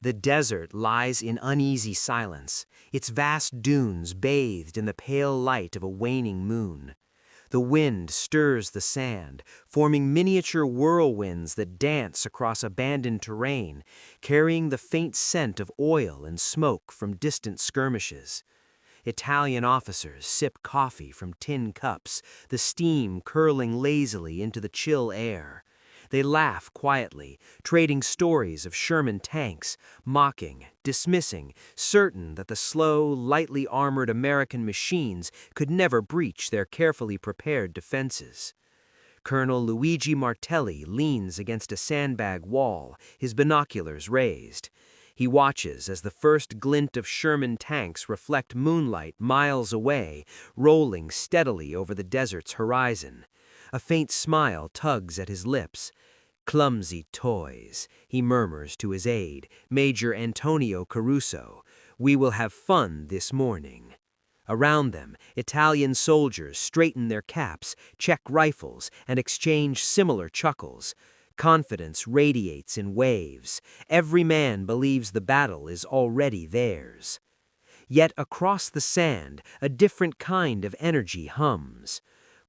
The desert lies in uneasy silence, its vast dunes bathed in the pale light of a waning moon. The wind stirs the sand, forming miniature whirlwinds that dance across abandoned terrain, carrying the faint scent of oil and smoke from distant skirmishes. Italian officers sip coffee from tin cups, the steam curling lazily into the chill air. They laugh quietly, trading stories of Sherman tanks, mocking, dismissing, certain that the slow, lightly armored American machines could never breach their carefully prepared defenses. Colonel Luigi Martelli leans against a sandbag wall, his binoculars raised. He watches as the first glint of Sherman tanks reflect moonlight miles away, rolling steadily over the desert's horizon. A faint smile tugs at his lips. "Clumsy toys," he murmurs to his aide, Major Antonio Caruso. "We will have fun this morning." Around them, Italian soldiers straighten their caps, check rifles, and exchange similar chuckles. Confidence radiates in waves. Every man believes the battle is already theirs. Yet across the sand, a different kind of energy hums.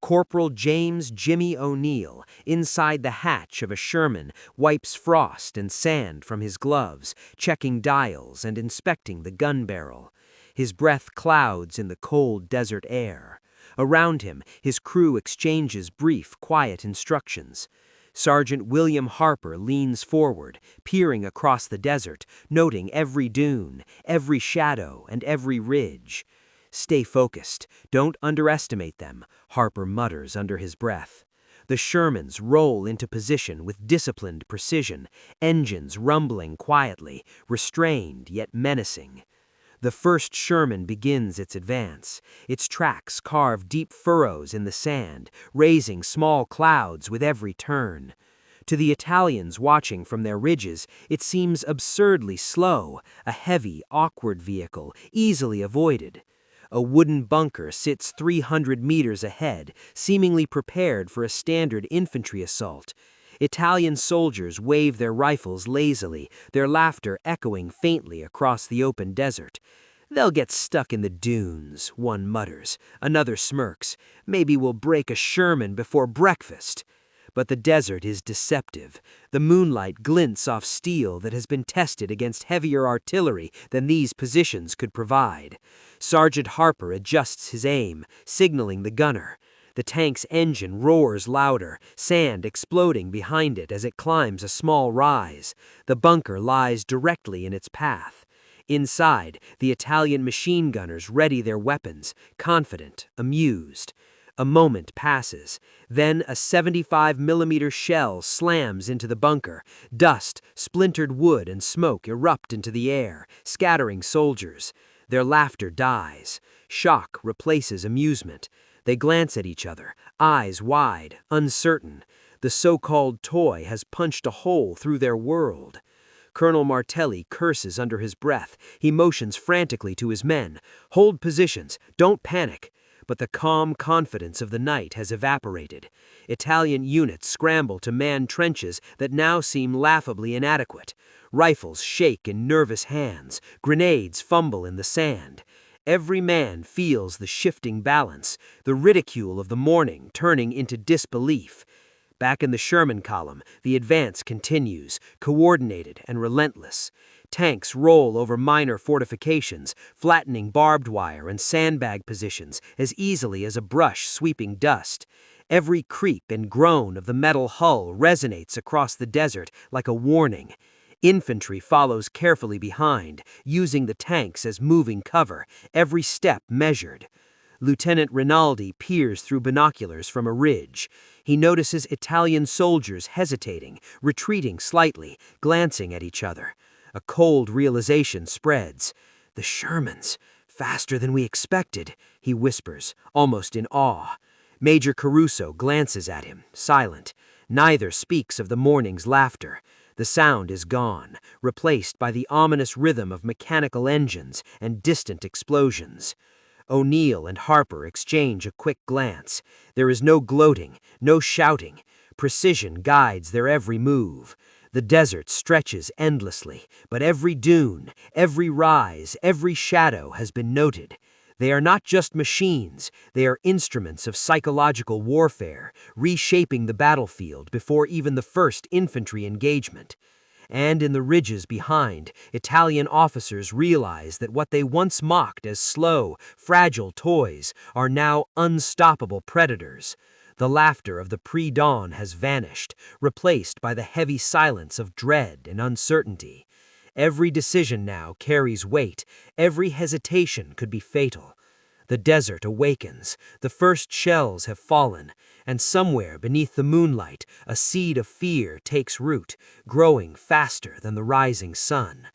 Corporal James Jimmy O'Neill, inside the hatch of a Sherman, wipes frost and sand from his gloves, checking dials and inspecting the gun barrel. His breath clouds in the cold desert air. Around him, his crew exchanges brief, quiet instructions. Sergeant William Harper leans forward, peering across the desert, noting every dune, every shadow, and every ridge. "Stay focused. Don't underestimate them," Harper mutters under his breath. The Shermans roll into position with disciplined precision, engines rumbling quietly, restrained yet menacing. The first Sherman begins its advance. Its tracks carve deep furrows in the sand, raising small clouds with every turn. To the Italians watching from their ridges, it seems absurdly slow, a heavy, awkward vehicle, easily avoided. A wooden bunker sits 300 meters ahead, seemingly prepared for a standard infantry assault. Italian soldiers wave their rifles lazily, their laughter echoing faintly across the open desert. "They'll get stuck in the dunes," one mutters. Another smirks. "Maybe we'll break a Sherman before breakfast." But the desert is deceptive. The moonlight glints off steel that has been tested against heavier artillery than these positions could provide. Sergeant Harper adjusts his aim, signaling the gunner. The tank's engine roars louder, sand exploding behind it as it climbs a small rise. The bunker lies directly in its path. Inside, the Italian machine gunners ready their weapons, confident, amused. A moment passes. Then a 75mm shell slams into the bunker. Dust, splintered wood, and smoke erupt into the air, scattering soldiers. Their laughter dies. Shock replaces amusement. They glance at each other, eyes wide, uncertain. The so-called toy has punched a hole through their world. Colonel Martelli curses under his breath. He motions frantically to his men. "Hold positions. Don't panic." But the calm confidence of the night has evaporated. Italian units scramble to man trenches that now seem laughably inadequate. Rifles shake in nervous hands. Grenades fumble in the sand. Every man feels the shifting balance, the ridicule of the morning turning into disbelief. Back in the Sherman column, the advance continues, coordinated and relentless. Tanks roll over minor fortifications, flattening barbed wire and sandbag positions as easily as a brush sweeping dust. Every creep and groan of the metal hull resonates across the desert like a warning. Infantry follows carefully behind, using the tanks as moving cover, every step measured. Lieutenant Rinaldi peers through binoculars from a ridge. He notices Italian soldiers hesitating, retreating slightly, glancing at each other. A cold realization spreads. "The Shermans, faster than we expected," he whispers, almost in awe. Major Caruso glances at him, silent. Neither speaks of the morning's laughter. The sound is gone, replaced by the ominous rhythm of mechanical engines and distant explosions. O'Neill and Harper exchange a quick glance. There is no gloating, no shouting. Precision guides their every move. The desert stretches endlessly, but every dune, every rise, every shadow has been noted. They are not just machines, they are instruments of psychological warfare, reshaping the battlefield before even the first infantry engagement. And in the ridges behind, Italian officers realize that what they once mocked as slow, fragile toys are now unstoppable predators. The laughter of the pre-dawn has vanished, replaced by the heavy silence of dread and uncertainty. Every decision now carries weight, every hesitation could be fatal. The desert awakens, the first shells have fallen, and somewhere beneath the moonlight a seed of fear takes root, growing faster than the rising sun.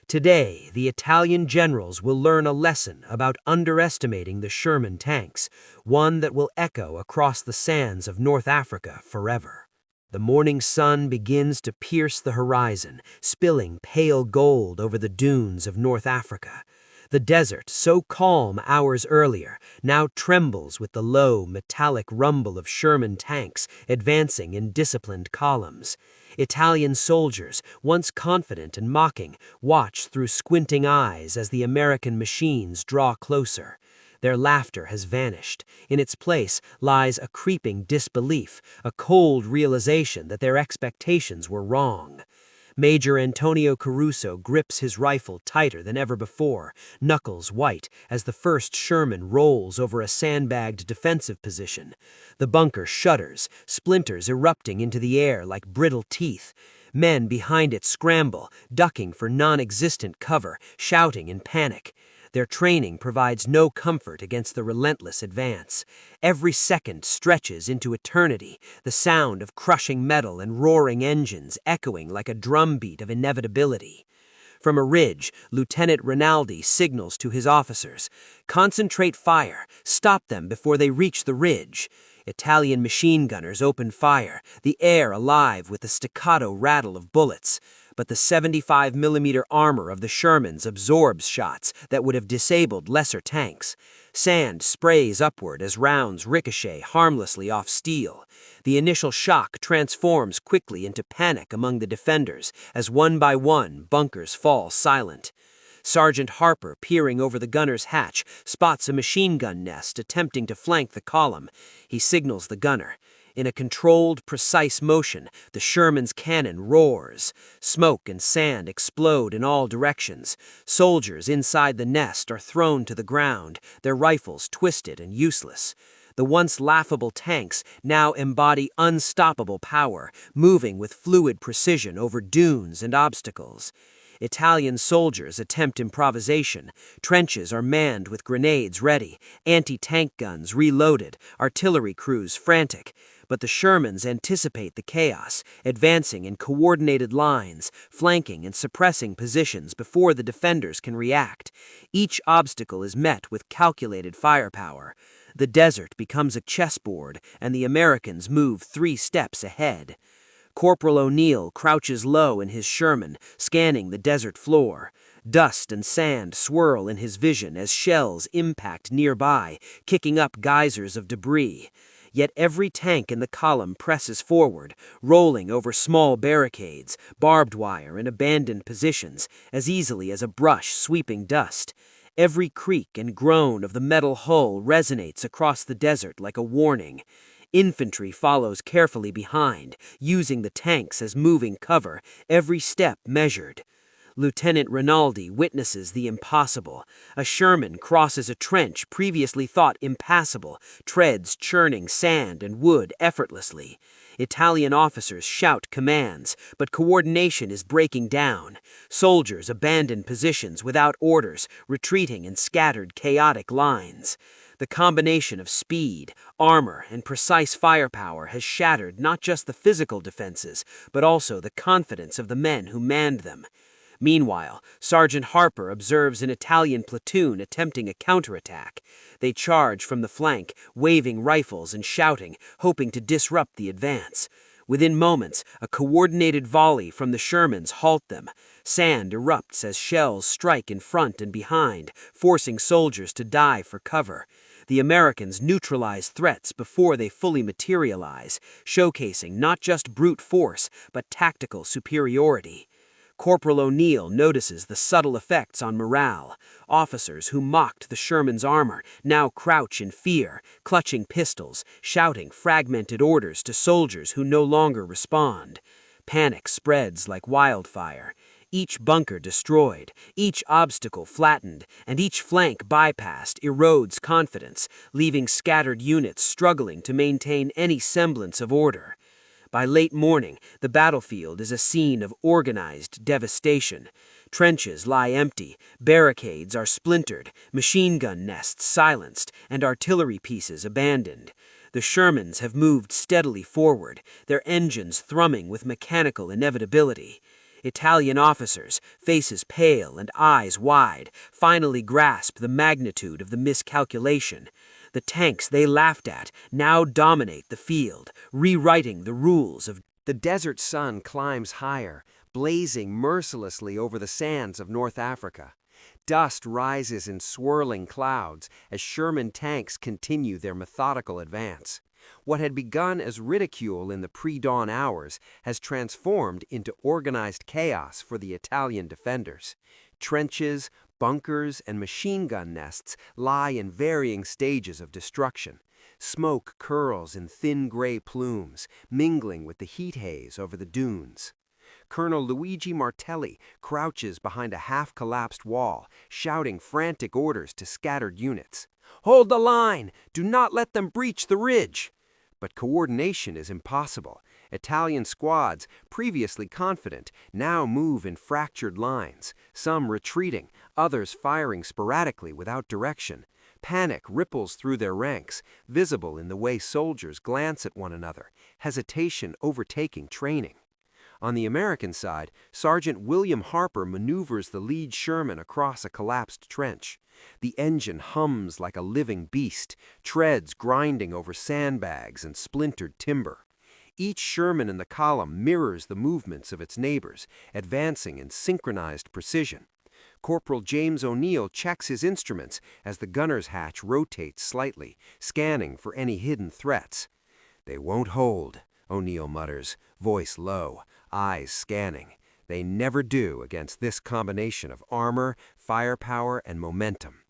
Today, the Italian generals will learn a lesson about underestimating the Sherman tanks, one that will echo across the sands of North Africa forever. The morning sun begins to pierce the horizon, spilling pale gold over the dunes of North Africa. The desert, so calm hours earlier, now trembles with the low, metallic rumble of Sherman tanks advancing in disciplined columns. Italian soldiers, once confident and mocking, watch through squinting eyes as the American machines draw closer. Their laughter has vanished. In its place lies a creeping disbelief, a cold realization that their expectations were wrong. Major Antonio Caruso grips his rifle tighter than ever before, knuckles white as the first Sherman rolls over a sandbagged defensive position. The bunker shudders, splinters erupting into the air like brittle teeth. Men behind it scramble, ducking for non-existent cover, shouting in panic. Their training provides no comfort against the relentless advance. Every second stretches into eternity, the sound of crushing metal and roaring engines echoing like a drumbeat of inevitability. From a ridge, Lieutenant Rinaldi signals to his officers, "Concentrate fire, stop them before they reach the ridge." Italian machine gunners open fire, the air alive with the staccato rattle of bullets. But the 75mm armor of the Shermans absorbs shots that would have disabled lesser tanks. Sand sprays upward as rounds ricochet harmlessly off steel. The initial shock transforms quickly into panic among the defenders as one by one bunkers fall silent. Sergeant Harper, peering over the gunner's hatch, spots a machine gun nest attempting to flank the column. He signals the gunner. In a controlled, precise motion, the Sherman's cannon roars. Smoke and sand explode in all directions. Soldiers inside the nest are thrown to the ground, their rifles twisted and useless. The once laughable tanks now embody unstoppable power, moving with fluid precision over dunes and obstacles. Italian soldiers attempt improvisation. Trenches are manned with grenades ready, anti-tank guns reloaded, artillery crews frantic. But the Shermans anticipate the chaos, advancing in coordinated lines, flanking and suppressing positions before the defenders can react. Each obstacle is met with calculated firepower. The desert becomes a chessboard, and the Americans move 3 steps ahead. Corporal O'Neill crouches low in his Sherman, scanning the desert floor. Dust and sand swirl in his vision as shells impact nearby, kicking up geysers of debris. Yet every tank in the column presses forward, rolling over small barricades, barbed wire, and abandoned positions as easily as a brush sweeping dust. Every creak and groan of the metal hull resonates across the desert like a warning. Infantry follows carefully behind, using the tanks as moving cover, every step measured. Lieutenant Rinaldi witnesses the impossible. A Sherman crosses a trench previously thought impassable, treads churning sand and wood effortlessly. Italian officers shout commands, but coordination is breaking down. Soldiers abandon positions without orders, retreating in scattered, chaotic lines. The combination of speed, armor, and precise firepower has shattered not just the physical defenses, but also the confidence of the men who manned them. Meanwhile, Sergeant Harper observes an Italian platoon attempting a counterattack. They charge from the flank, waving rifles and shouting, hoping to disrupt the advance. Within moments, a coordinated volley from the Shermans halt them. Sand erupts as shells strike in front and behind, forcing soldiers to dive for cover. the Americans neutralize threats before they fully materialize, showcasing not just brute force, but tactical superiority. Corporal O'Neill notices the subtle effects on morale. Officers who mocked the Sherman's armor now crouch in fear, clutching pistols, shouting fragmented orders to soldiers who no longer respond. Panic spreads like wildfire. Each bunker destroyed, each obstacle flattened, and each flank bypassed erodes confidence, leaving scattered units struggling to maintain any semblance of order. By late morning, the battlefield is a scene of organized devastation. Trenches lie empty, barricades are splintered, machine gun nests silenced, and artillery pieces abandoned. The Shermans have moved steadily forward, their engines thrumming with mechanical inevitability. Italian officers, faces pale and eyes wide, finally grasp the magnitude of the miscalculation. The tanks they laughed at now dominate the field, rewriting the rules of. The desert sun climbs higher, blazing mercilessly over the sands of North Africa. Dust rises in swirling clouds as Sherman tanks continue their methodical advance. What had begun as ridicule in the pre-dawn hours has transformed into organized chaos for the Italian defenders. Trenches, bunkers, and machine gun nests lie in varying stages of destruction. Smoke curls in thin gray plumes, mingling with the heat haze over the dunes. Colonel Luigi Martelli crouches behind a half-collapsed wall, shouting frantic orders to scattered units. "Hold the line! Do not let them breach the ridge!" But coordination is impossible. Italian squads, previously confident, now move in fractured lines, some retreating, others firing sporadically without direction. Panic ripples through their ranks, visible in the way soldiers glance at one another, hesitation overtaking training. On the American side, Sergeant William Harper maneuvers the lead Sherman across a collapsed trench. The engine hums like a living beast, treads grinding over sandbags and splintered timber. Each Sherman in the column mirrors the movements of its neighbors, advancing in synchronized precision. Corporal James O'Neill checks his instruments as the gunner's hatch rotates slightly, scanning for any hidden threats. "They won't hold," O'Neill mutters, voice low, eyes scanning. "They never do against this combination of armor, firepower, and momentum."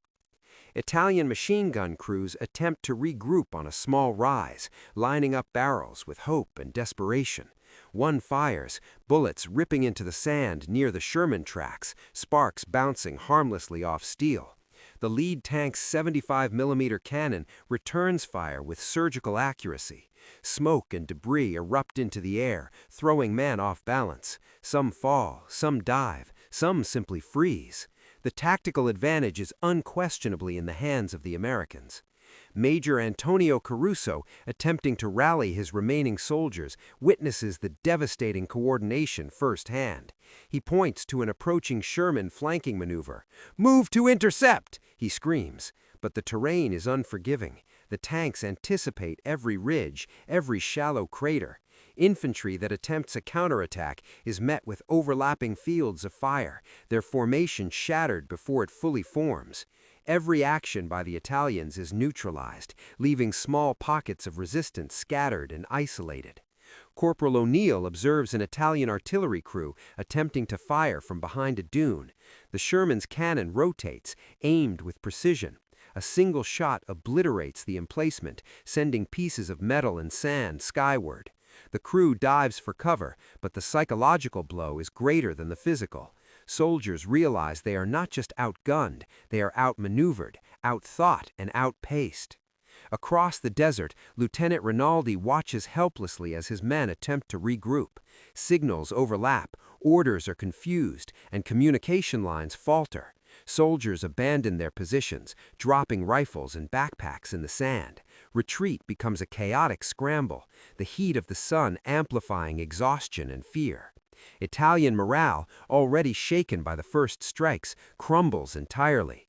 Italian machine gun crews attempt to regroup on a small rise, lining up barrels with hope and desperation. One fires, bullets ripping into the sand near the Sherman tracks, sparks bouncing harmlessly off steel. The lead tank's 75mm cannon returns fire with surgical accuracy. Smoke and debris erupt into the air, throwing men off balance. Some fall, some dive, some simply freeze. The tactical advantage is unquestionably in the hands of the Americans. Major Antonio Caruso, attempting to rally his remaining soldiers, witnesses the devastating coordination firsthand. He points to an approaching Sherman flanking maneuver. "Move to intercept!" he screams. But the terrain is unforgiving. The tanks anticipate every ridge, every shallow crater. Infantry that attempts a counterattack is met with overlapping fields of fire, their formation shattered before it fully forms. Every action by the Italians is neutralized, leaving small pockets of resistance scattered and isolated. Corporal O'Neill observes an Italian artillery crew attempting to fire from behind a dune. The Sherman's cannon rotates, aimed with precision. A single shot obliterates the emplacement, sending pieces of metal and sand skyward. The crew dives for cover, but the psychological blow is greater than the physical. Soldiers realize they are not just outgunned, they are outmaneuvered, outthought, and outpaced. Across the desert, Lieutenant Rinaldi watches helplessly as his men attempt to regroup. Signals overlap, orders are confused, and communication lines falter. Soldiers abandon their positions, dropping rifles and backpacks in the sand. Retreat becomes a chaotic scramble, the heat of the sun amplifying exhaustion and fear. Italian morale, already shaken by the first strikes, crumbles entirely.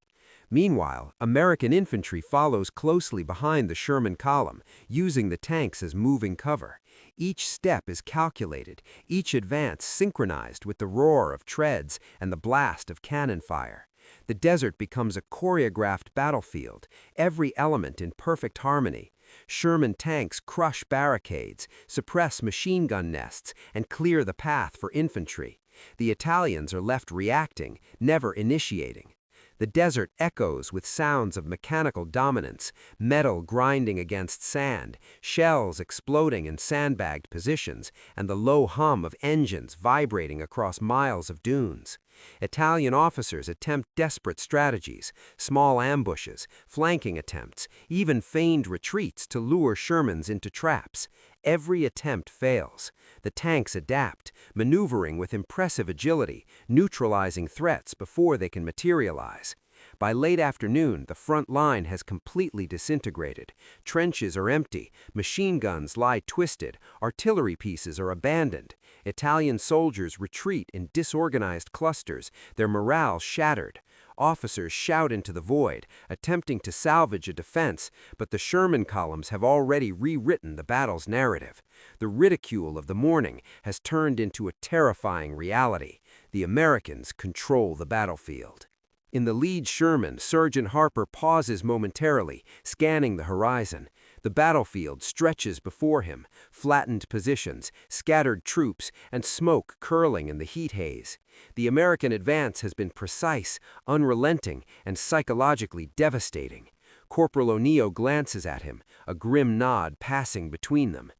Meanwhile, American infantry follows closely behind the Sherman column, using the tanks as moving cover. Each step is calculated, each advance synchronized with the roar of treads and the blast of cannon fire. The desert becomes a choreographed battlefield, every element in perfect harmony. Sherman tanks crush barricades, suppress machine gun nests, and clear the path for infantry. The Italians are left reacting, never initiating. The desert echoes with sounds of mechanical dominance, metal grinding against sand, shells exploding in sandbagged positions, and the low hum of engines vibrating across miles of dunes. Italian officers attempt desperate strategies, small ambushes, flanking attempts, even feigned retreats to lure Shermans into traps. Every attempt fails. The tanks adapt, maneuvering with impressive agility, neutralizing threats before they can materialize. By late afternoon, the front line has completely disintegrated. Trenches are empty, machine guns lie twisted, artillery pieces are abandoned. Italian soldiers retreat in disorganized clusters, their morale shattered. Officers shout into the void, attempting to salvage a defense, but the Sherman columns have already rewritten the battle's narrative. The ridicule of the morning has turned into a terrifying reality. The Americans control the battlefield. In the lead Sherman, Sergeant Harper pauses momentarily, scanning the horizon. The battlefield stretches before him, flattened positions, scattered troops, and smoke curling in the heat haze. The American advance has been precise, unrelenting, and psychologically devastating. Corporal O'Neill glances at him, a grim nod passing between them.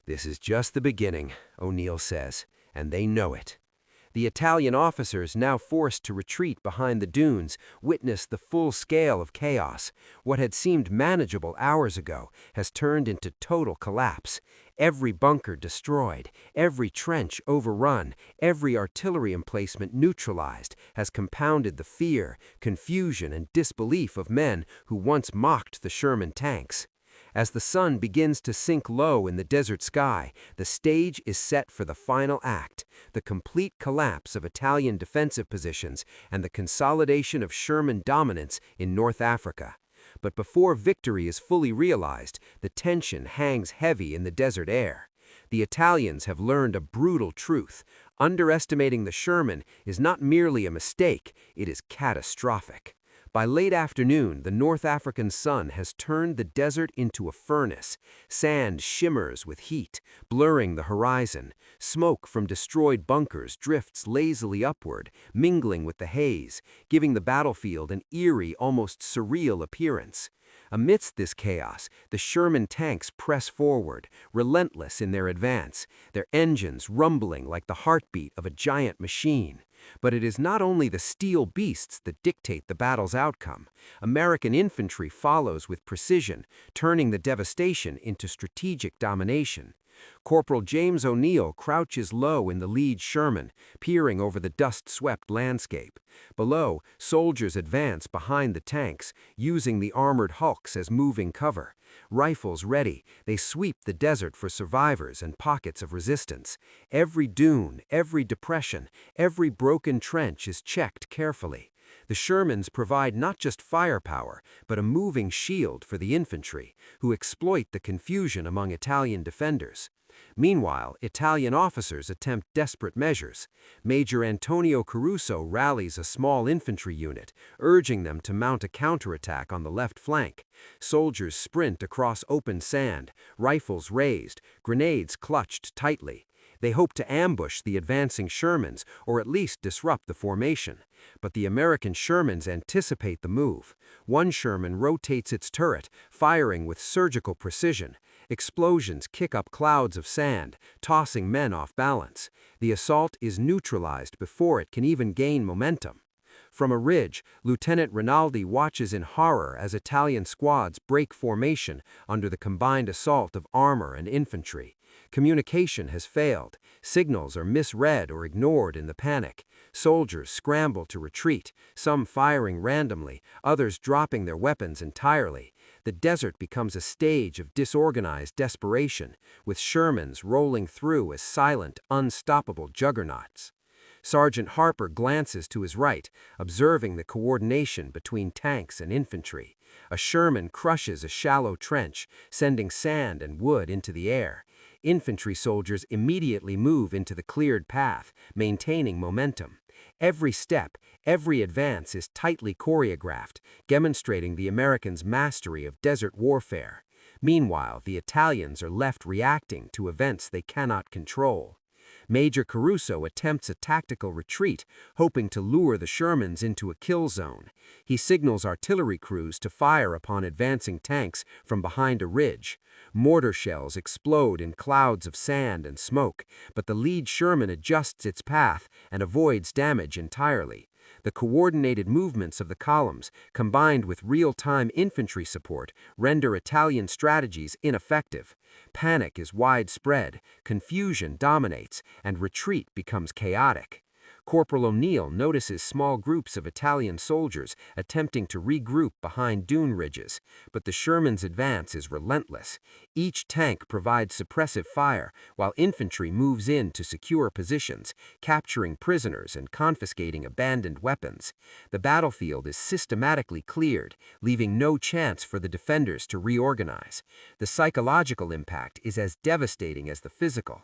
"This is just the beginning," O'Neill says, "and they know it." The Italian officers, now forced to retreat behind the dunes, witness the full scale of chaos. What had seemed manageable hours ago has turned into total collapse. Every bunker destroyed, every trench overrun, every artillery emplacement neutralized has compounded the fear, confusion, and disbelief of men who once mocked the Sherman tanks. As the sun begins to sink low in the desert sky, the stage is set for the final act, the complete collapse of Italian defensive positions and the consolidation of Sherman dominance in North Africa. But before victory is fully realized, the tension hangs heavy in the desert air. The Italians have learned a brutal truth. Underestimating the Sherman is not merely a mistake, it is catastrophic. By late afternoon, the North African sun has turned the desert into a furnace. Sand shimmers with heat, blurring the horizon. Smoke from destroyed bunkers drifts lazily upward, mingling with the haze, giving the battlefield an eerie, almost surreal appearance. Amidst this chaos, the Sherman tanks press forward, relentless in their advance, their engines rumbling like the heartbeat of a giant machine. But it is not only the steel beasts that dictate the battle's outcome. American infantry follows with precision, turning the devastation into strategic domination. Corporal James O'Neill crouches low in the lead Sherman, peering over the dust-swept landscape. Below, soldiers advance behind the tanks, using the armored hulks as moving cover. Rifles ready, they sweep the desert for survivors and pockets of resistance. Every dune, every depression, every broken trench is checked carefully. The Shermans provide not just firepower, but a moving shield for the infantry, who exploit the confusion among Italian defenders. Meanwhile, Italian officers attempt desperate measures. Major Antonio Caruso rallies a small infantry unit, urging them to mount a counterattack on the left flank. Soldiers sprint across open sand, rifles raised, grenades clutched tightly. They hope to ambush the advancing Shermans or at least disrupt the formation. But the American Shermans anticipate the move. One Sherman rotates its turret, firing with surgical precision. Explosions kick up clouds of sand, tossing men off balance. The assault is neutralized before it can even gain momentum. From a ridge, Lieutenant Rinaldi watches in horror as Italian squads break formation under the combined assault of armor and infantry. Communication has failed. Signals are misread or ignored in the panic. Soldiers scramble to retreat, some firing randomly, others dropping their weapons entirely. The desert becomes a stage of disorganized desperation, with Shermans rolling through as silent, unstoppable juggernauts. Sergeant Harper glances to his right, observing the coordination between tanks and infantry. A Sherman crushes a shallow trench, sending sand and wood into the air. Infantry soldiers immediately move into the cleared path, maintaining momentum. Every step, every advance is tightly choreographed, demonstrating the Americans' mastery of desert warfare. Meanwhile, the Italians are left reacting to events they cannot control. Major Caruso attempts a tactical retreat, hoping to lure the Shermans into a kill zone. He signals artillery crews to fire upon advancing tanks from behind a ridge. Mortar shells explode in clouds of sand and smoke, but the lead Sherman adjusts its path and avoids damage entirely. The coordinated movements of the columns, combined with real-time infantry support, render Italian strategies ineffective. Panic is widespread, confusion dominates, and retreat becomes chaotic. Corporal O'Neill notices small groups of Italian soldiers attempting to regroup behind dune ridges, but the Sherman's advance is relentless. Each tank provides suppressive fire, while infantry moves in to secure positions, capturing prisoners and confiscating abandoned weapons. The battlefield is systematically cleared, leaving no chance for the defenders to reorganize. The psychological impact is as devastating as the physical.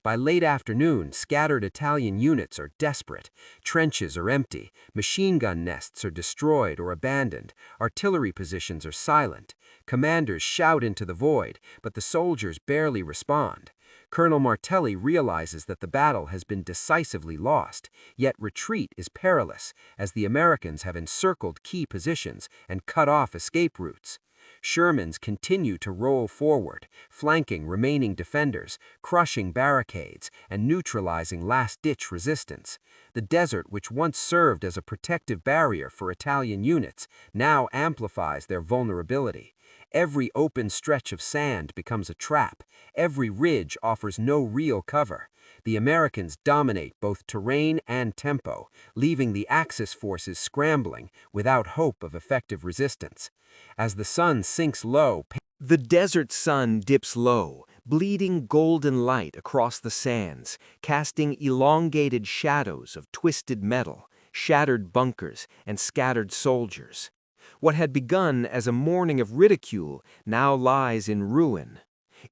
By late afternoon, scattered Italian units are desperate. Trenches are empty, machine gun nests are destroyed or abandoned, artillery positions are silent. Commanders shout into the void, but the soldiers barely respond. Colonel Martelli realizes that the battle has been decisively lost, yet retreat is perilous, as the Americans have encircled key positions and cut off escape routes. Shermans continue to roll forward, flanking remaining defenders, crushing barricades, and neutralizing last-ditch resistance. The desert, which once served as a protective barrier for Italian units, now amplifies their vulnerability. Every open stretch of sand becomes a trap. Every ridge offers no real cover. The Americans dominate both terrain and tempo, leaving the Axis forces scrambling without hope of effective resistance. As the sun sinks low, The desert sun dips low, bleeding golden light across the sands, casting elongated shadows of twisted metal, shattered bunkers, and scattered soldiers. What had begun as a morning of ridicule now lies in ruin.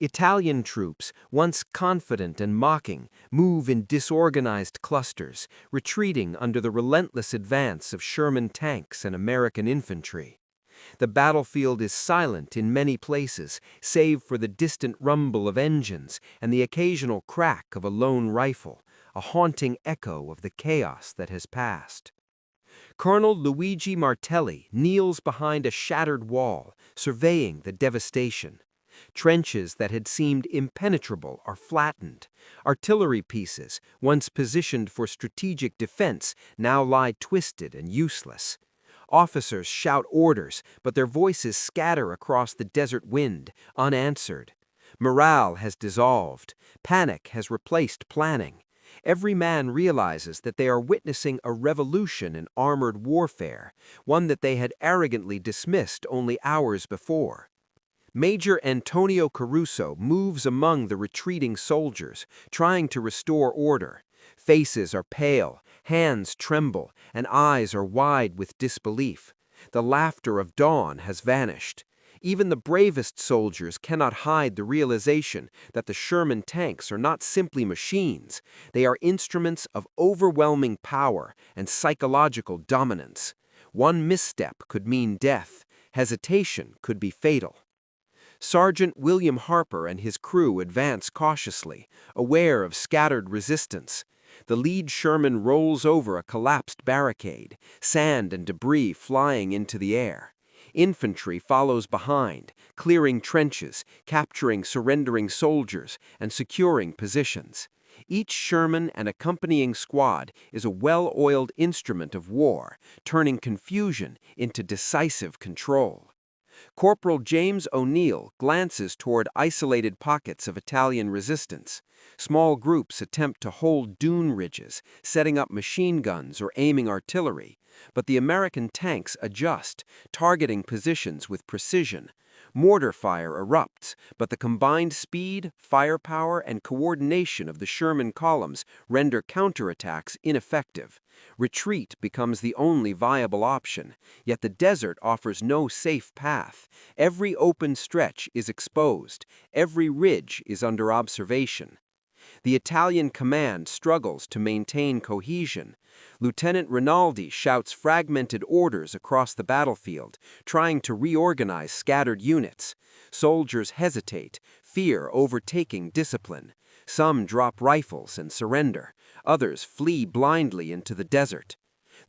Italian troops, once confident and mocking, move in disorganized clusters, retreating under the relentless advance of Sherman tanks and American infantry. The battlefield is silent in many places, save for the distant rumble of engines and the occasional crack of a lone rifle, a haunting echo of the chaos that has passed. Colonel Luigi Martelli kneels behind a shattered wall, surveying the devastation. Trenches that had seemed impenetrable are flattened. Artillery pieces, once positioned for strategic defense, now lie twisted and useless. Officers shout orders, but their voices scatter across the desert wind, unanswered. Morale has dissolved. Panic has replaced planning. Every man realizes that they are witnessing a revolution in armored warfare, one that they had arrogantly dismissed only hours before. Major Antonio Caruso moves among the retreating soldiers, trying to restore order. Faces are pale, hands tremble, and eyes are wide with disbelief. The laughter of dawn has vanished. Even the bravest soldiers cannot hide the realization that the Sherman tanks are not simply machines. They are instruments of overwhelming power and psychological dominance. One misstep could mean death. Hesitation could be fatal. Sergeant William Harper and his crew advance cautiously, aware of scattered resistance. The lead Sherman rolls over a collapsed barricade, sand and debris flying into the air. Infantry follows behind, clearing trenches, capturing surrendering soldiers, and securing positions. Each Sherman and accompanying squad is a well-oiled instrument of war, turning confusion into decisive control. Corporal James O'Neill glances toward isolated pockets of Italian resistance. Small groups attempt to hold dune ridges, setting up machine guns or aiming artillery, but the American tanks adjust, targeting positions with precision. Mortar fire erupts, but the combined speed, firepower, and coordination of the Sherman columns render counterattacks ineffective. Retreat becomes the only viable option, yet the desert offers no safe path. Every open stretch is exposed, every ridge is under observation. The Italian command struggles to maintain cohesion. Lieutenant Rinaldi shouts fragmented orders across the battlefield, trying to reorganize scattered units. Soldiers hesitate, fear overtaking discipline. Some drop rifles and surrender. Others flee blindly into the desert.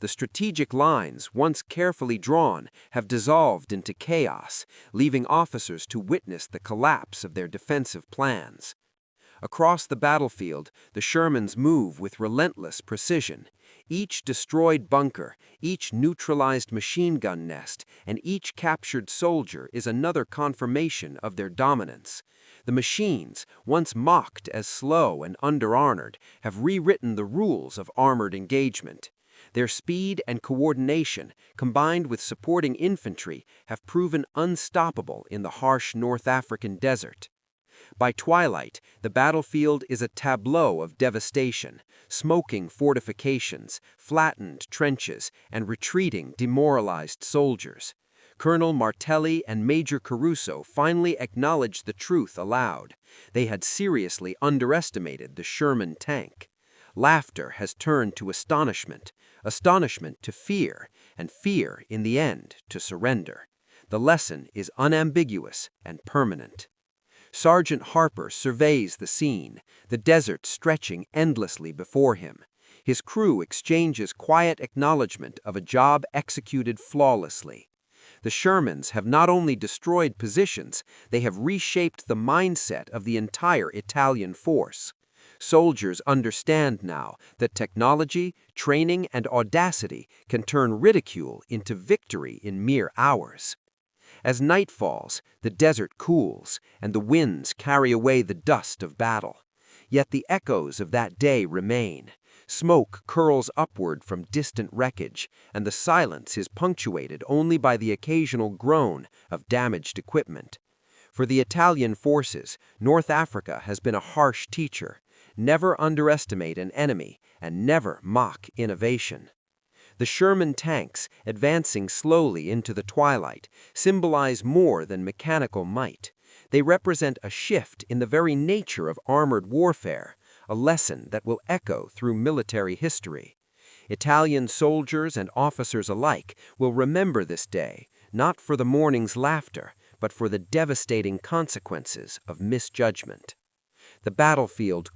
The strategic lines, once carefully drawn, have dissolved into chaos, leaving officers to witness the collapse of their defensive plans. Across the battlefield, the Shermans move with relentless precision. Each destroyed bunker, each neutralized machine gun nest, and each captured soldier is another confirmation of their dominance. The machines, once mocked as slow and under-armored, have rewritten the rules of armored engagement. Their speed and coordination, combined with supporting infantry, have proven unstoppable in the harsh North African desert. By twilight, the battlefield is a tableau of devastation, smoking fortifications, flattened trenches, and retreating demoralized soldiers. Colonel Martelli and Major Caruso finally acknowledged the truth aloud. They had seriously underestimated the Sherman tank. Laughter has turned to astonishment, astonishment to fear, and fear, in the end, to surrender. The lesson is unambiguous and permanent. Sergeant Harper surveys the scene, the desert stretching endlessly before him. His crew exchanges quiet acknowledgement of a job executed flawlessly. The Shermans have not only destroyed positions, they have reshaped the mindset of the entire Italian force. Soldiers understand now that technology, training, and audacity can turn ridicule into victory in mere hours. As night falls, the desert cools, and the winds carry away the dust of battle. Yet the echoes of that day remain. Smoke curls upward from distant wreckage, and the silence is punctuated only by the occasional groan of damaged equipment. For the Italian forces, North Africa has been a harsh teacher. Never underestimate an enemy, and never mock innovation. The Sherman tanks, advancing slowly into the twilight, symbolize more than mechanical might. They represent a shift in the very nature of armored warfare, a lesson that will echo through military history. Italian soldiers and officers alike will remember this day, not for the morning's laughter, but for the devastating consequences of misjudgment. The battlefield